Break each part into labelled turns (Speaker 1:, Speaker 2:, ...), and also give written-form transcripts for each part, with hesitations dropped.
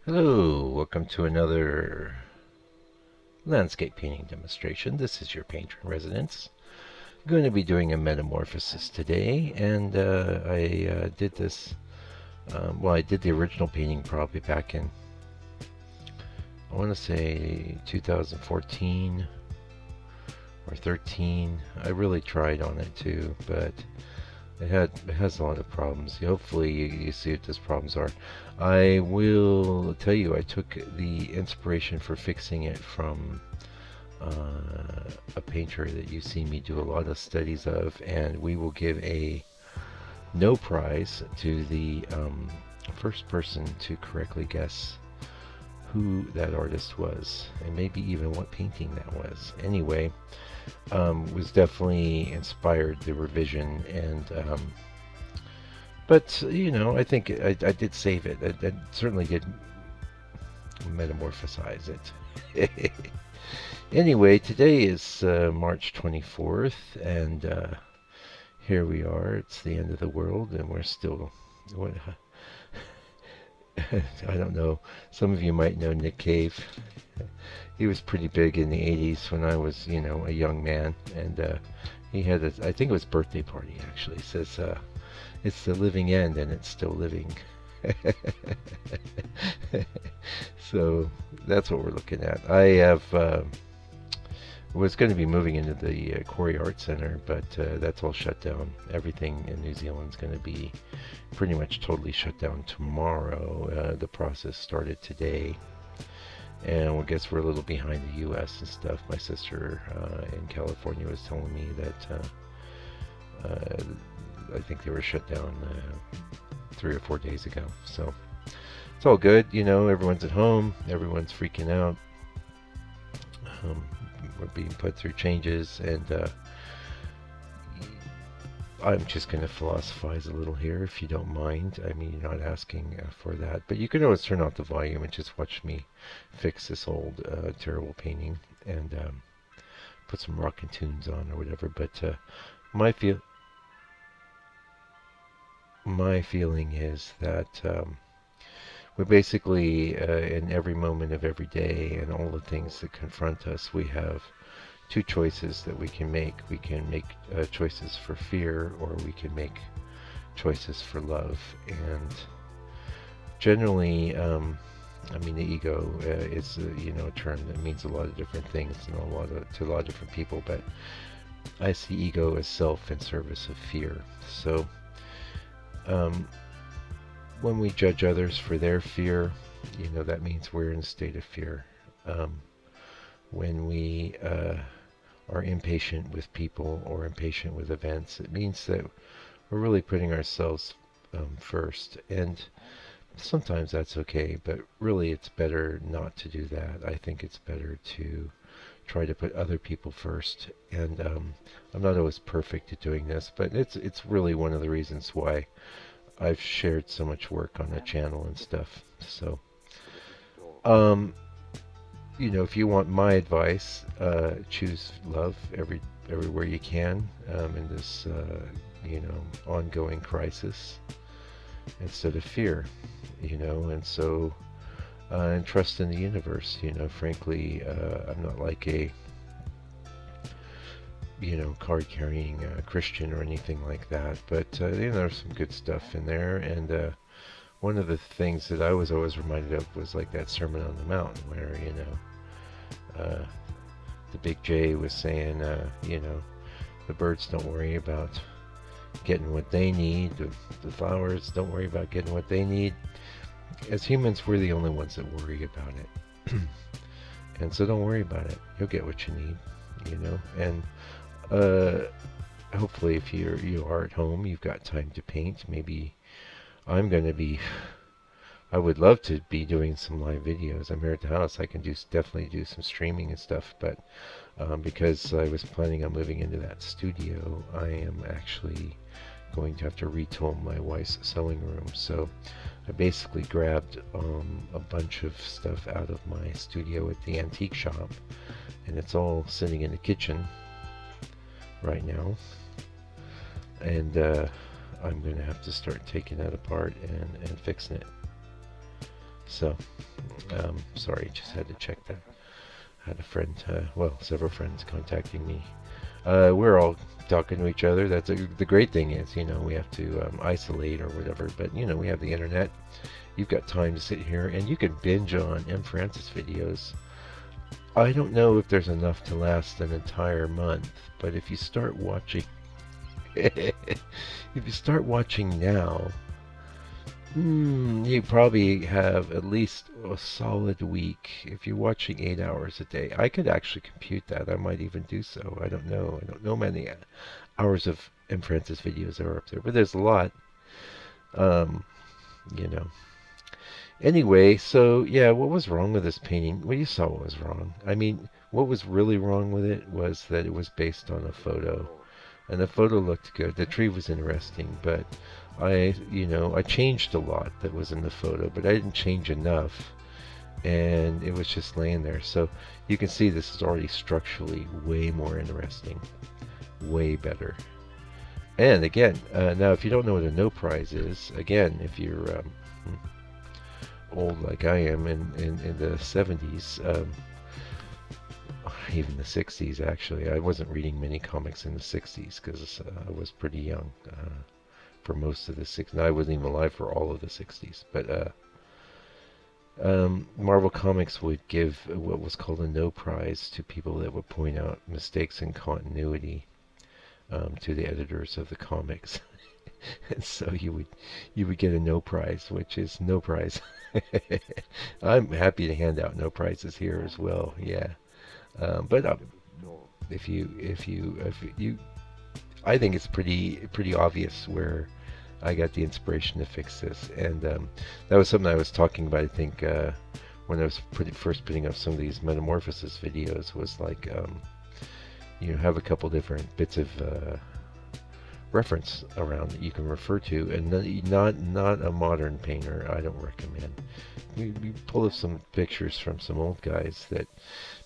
Speaker 1: Hello, welcome to another landscape painting demonstration. This is your painter in residence. I'm going to be doing a metamorphosis today, and I did this, I did the original painting probably back in, I want to say 2014 or 13. I really tried on it too, but it has a lot of problems. Hopefully you see what those problems are. I will tell you, I took the inspiration for fixing it from a painter that you see me do a lot of studies of, and we will give a no prize to the first person to correctly guess who that artist was, and maybe even what painting that was. Anyway, was definitely inspired the revision, and but you know, I think I did save it. I certainly did metamorphosize it. Anyway, today is March 24th, and here we are. It's the end of the world, and we're still. What, I don't know. Some of you might know Nick Cave. He was pretty big in the 80s when I was, you know, a young man, and he had a, I think it was birthday party actually. It says it's the living end, and it's still living. So that's what we're looking at. I have was going to be moving into the Quarry Art Center, but that's all shut down. Everything in New Zealand is going to be pretty much totally shut down tomorrow. The process started today, and I guess we're a little behind the U.S. and stuff. My sister in California was telling me that I think they were shut down 3 or 4 days ago. So it's all good, you know. Everyone's at home. Everyone's freaking out. We're being put through changes, and I'm just going to philosophize a little here, if you don't mind. I mean, you're not asking for that, but you can always turn off the volume and just watch me fix this old terrible painting, and put some rockin' tunes on or whatever. But my feel my feeling is that we basically, in every moment of every day and all the things that confront us, we have two choices that we can make. We can make choices for fear, or we can make choices for love. And generally, I mean, the ego is you know, a term that means a lot of different things and to a lot of different people. But I see ego as self in service of fear. So um, when we judge others for their fear, you know, that means we're in a state of fear. When we are impatient with people or impatient with events, it means that we're really putting ourselves first. And sometimes that's okay, but really it's better not to do that. I think it's better to try to put other people first. And I'm not always perfect at doing this, but it's really one of the reasons why I've shared so much work on the channel and stuff. So, um, you know, if you want my advice, choose love everywhere you can in this, you know, ongoing crisis instead of fear, you know, and trust in the universe. You know, frankly, I'm not like a, you know, card-carrying Christian or anything like that, but you know, there's some good stuff in there. And one of the things that I was always reminded of was like that Sermon on the Mount, where, you know, the big J was saying, you know, the birds don't worry about getting what they need, the flowers don't worry about getting what they need. As humans, we're the only ones that worry about it. And so don't worry about it. You'll get what you need, you know. And hopefully, if you are at home, you've got time to paint. Maybe I'm going to be. I would love to be doing some live videos. I'm here at the house. I can definitely do some streaming and stuff. But because I was planning on moving into that studio, I am actually going to have to retool my wife's sewing room. So I basically grabbed a bunch of stuff out of my studio at the antique shop, and it's all sitting in the kitchen right now. And I'm going to have to start taking that apart and fixing it. So Sorry, just had to check that. I had a friend, well, several friends contacting me. We're all talking to each other. The great thing is, we have to isolate or whatever, but we have the internet. You've got time to sit here and you can binge on M. Francis videos. I don't know if there's enough to last an entire month, but if you start watching, if you start watching now, you probably have at least a solid week if you're watching 8 hours a day. I could actually compute that. I might even do so. I don't know. I don't know many hours of M. Francis videos are up there, but there's a lot. Um, you know. Anyway, so yeah, what was wrong with this painting? Well, you saw what was wrong. I mean, what was really wrong with it was that it was based on a photo. And the photo looked good. The tree was interesting, but I changed a lot that was in the photo, but I didn't change enough, and it was just laying there. So you can see this is already structurally way more interesting, way better. And again, now if you don't know what a no prize is, again, if you're old like I am in the 70s, even the 60s actually. I wasn't reading many comics in the 60s because I was pretty young for most of the 60s. No, I wasn't even alive for all of the 60s. But Marvel Comics would give what was called a no prize to people that would point out mistakes in continuity to the editors of the comics. And so you would get a no prize, which is no prize. I'm happy to hand out no prizes here as well. Yeah. But if you, I think it's pretty obvious where I got the inspiration to fix this, and that was something I was talking about. I think when I was first putting up some of these Metamorphosis videos, was like have a couple different bits of reference around that you can refer to, and not a modern painter. I don't recommend. We pull up some pictures from some old guys that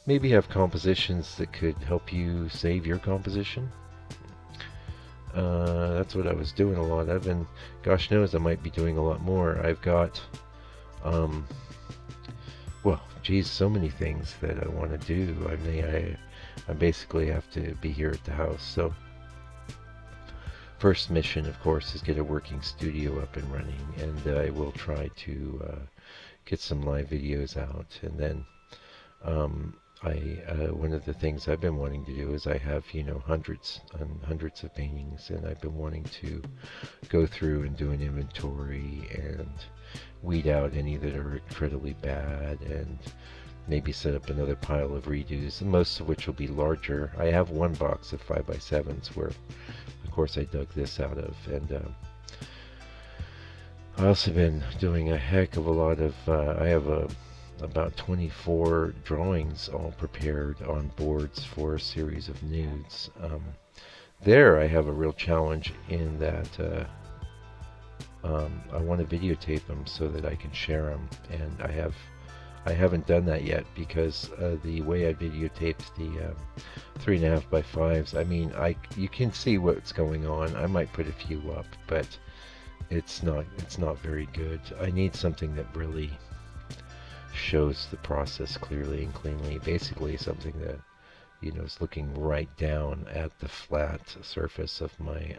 Speaker 1: maybe have compositions that could help you save your composition. That's what I was doing a lot of, and gosh knows I might be doing a lot more. I've got, well, geez, so many things that I want to do. I mean, I basically have to be here at the house. So, first mission, of course, is get a working studio up and running, and I will try to get some live videos out, and then one of the things I've been wanting to do is I have hundreds and hundreds of paintings, and I've been wanting to go through and do an inventory and weed out any that are incredibly bad, and maybe set up another pile of redos, most of which will be larger. I have one box of 5x7s where, of course, I dug this out of, and I also been doing a heck of a lot of. I have about 24 drawings all prepared on boards for a series of nudes. There I have a real challenge in that I want to videotape them so that I can share them, and I haven't done that yet because the way I videotaped the 3.5 by 5s, I mean, you can see what's going on. I might put a few up, but it's not very good. I need something that really shows the process clearly and cleanly. Basically something that is looking right down at the flat surface of my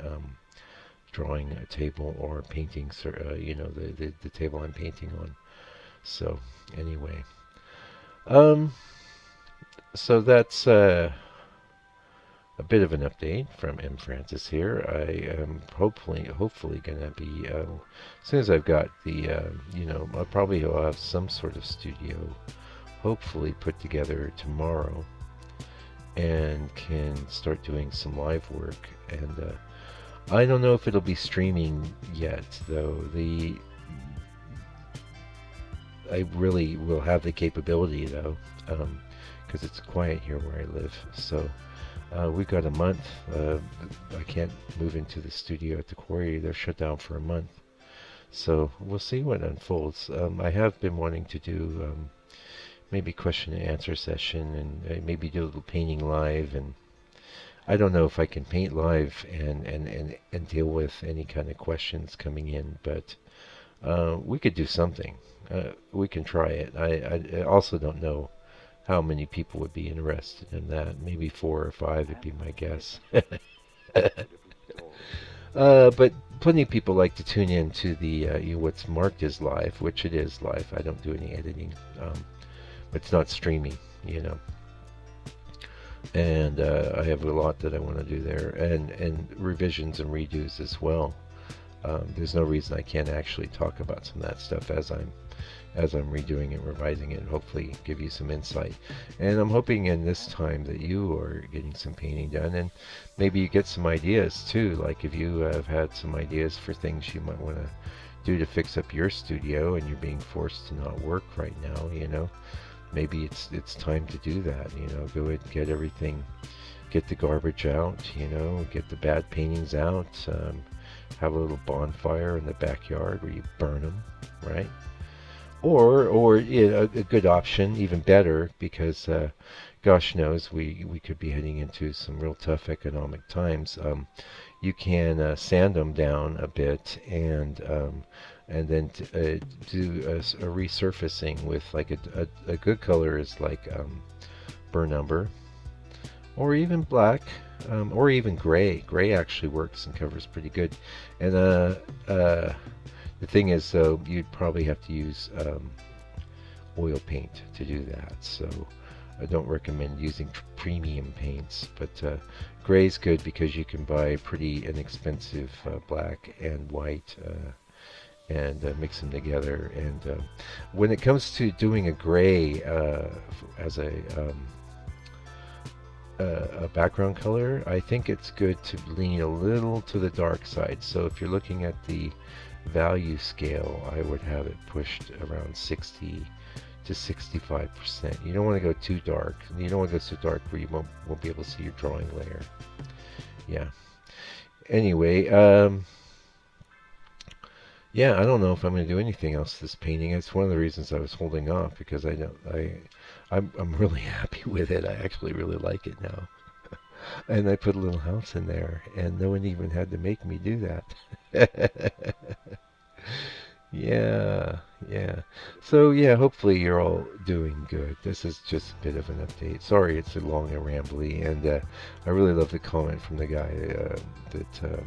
Speaker 1: drawing table or painting, the table I'm painting on. So anyway, so that's a bit of an update from M. Francis here. I am hopefully gonna be as soon as I've got the I'll probably have some sort of studio hopefully put together tomorrow, and can start doing some live work. And I don't know if it'll be streaming yet, though. I really will have the capability, though, because it's quiet here where I live. So we've got a month. I can't move into the studio at the quarry. They're shut down for a month. So we'll see what unfolds. I have been wanting to do maybe question and answer session, and maybe do a little painting live. And I don't know if I can paint live and deal with any kind of questions coming in, but we could do something. We can try it. I also don't know how many people would be interested in that. Maybe 4 or 5 would be my guess. But plenty of people like to tune in to the what's marked as live, which it is live. I don't do any editing. It's not streaming, and I have a lot that I want to do there, and revisions and redos as well. There's no reason I can't actually talk about some of that stuff as I'm redoing it, revising it, and hopefully give you some insight. And I'm hoping in this time that you are getting some painting done, and maybe you get some ideas too. Like if you have had some ideas for things you might want to do to fix up your studio, and you're being forced to not work right now, maybe it's time to do that. Go ahead and get everything, get the garbage out, get the bad paintings out. Have a little bonfire in the backyard where you burn them, right? Or a good option, even better, because gosh knows we could be heading into some real tough economic times. You can sand them down a bit and then do a resurfacing with like a good color is like burnt umber, or even black, or even gray. Gray actually works and covers pretty good. And the thing is, though, you'd probably have to use oil paint to do that. So I don't recommend using premium paints, but gray's good because you can buy pretty inexpensive black and white and mix them together. And when it comes to doing a gray as a background color, I think it's good to lean a little to the dark side. So if you're looking at the value scale, I would have it pushed around 60 to 65%. You don't want to go too dark. You don't want to go so dark where you won't be able to see your drawing layer. Yeah. Anyway, yeah, I don't know if I'm going to do anything else this painting. It's one of the reasons I was holding off, because I'm really happy with it. I actually really like it now. And I put a little house in there, and no one even had to make me do that. Yeah, yeah. So yeah, hopefully you're all doing good. This is just a bit of an update. Sorry, it's a long and rambly, and I really love the comment from the guy that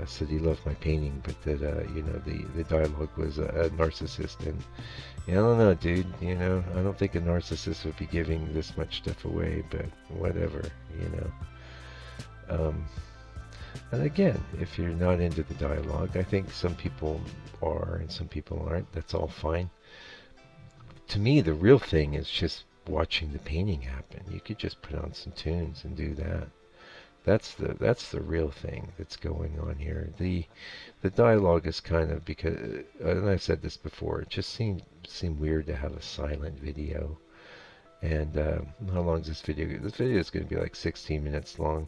Speaker 1: said he loved my painting, but that the dialogue was a narcissist, and yeah, I don't know, dude. I don't think a narcissist would be giving this much stuff away, but whatever. Um, and again, if you're not into the dialogue, I think some people are and some people aren't. That's all fine. To me, the real thing is just watching the painting happen. You could just put on some tunes and do that. That's the real thing that's going on here. The dialogue is kind of, because, and I've said this before, it just seemed weird to have a silent video. And how long is this video? This video is going to be like 16 minutes long.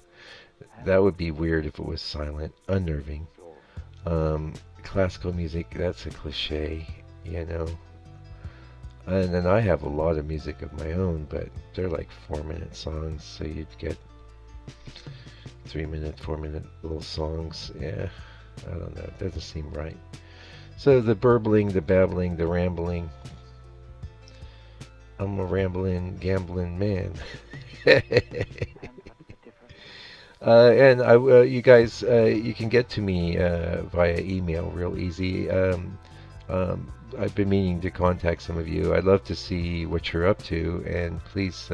Speaker 1: That would be weird if it was silent, unnerving. Classical music, that's a cliche, And then I have a lot of music of my own, but they're like 4-minute songs, so you'd get 3-minute, 4-minute little songs. Yeah, I don't know. It doesn't seem right. So the burbling, the babbling, the rambling. I'm a rambling, gambling man. And you guys, you can get to me via email real easy. I've been meaning to contact some of you. I'd love to see what you're up to, and please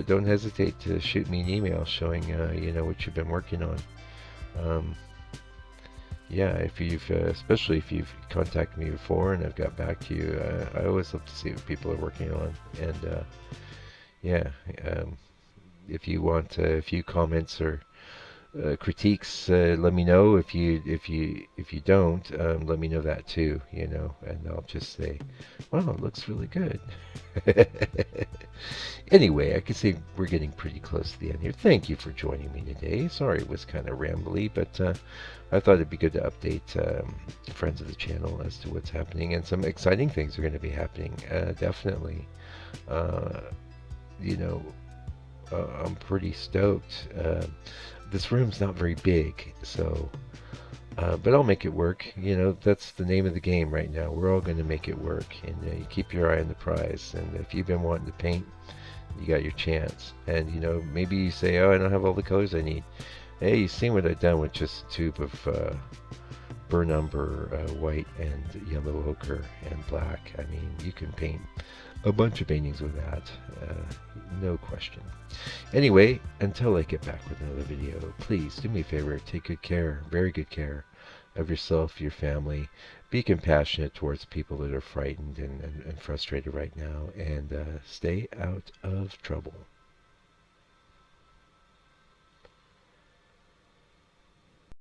Speaker 1: don't hesitate to shoot me an email showing what you've been working on. Yeah, especially if you've contacted me before and I've got back to you, I always love to see what people are working on. And yeah, if you want a few comments or critiques, let me know. If you don't, let me know that too, and I'll just say, wow, it looks really good. Anyway, I can see we're getting pretty close to the end here. Thank you for joining me today. Sorry it was kind of rambly, but I thought it'd be good to update friends of the channel as to what's happening, and some exciting things are going to be happening. Definitely, I'm pretty stoked. This room's not very big, so But I'll make it work. You know, that's the name of the game right now. We're all going to make it work. And you keep your eye on the prize. And if you've been wanting to paint, you got your chance. And, you know, maybe you say, oh, I don't have all the colors I need. Hey, you seen what I've done with just a tube of burn umber, white and yellow ochre and black. I mean, you can paint a bunch of paintings with that. No question. Anyway, until I get back with another video, please do me a favor, take good care, very good care of yourself, your family. Be compassionate towards people that are frightened and frustrated right now, and stay out of trouble.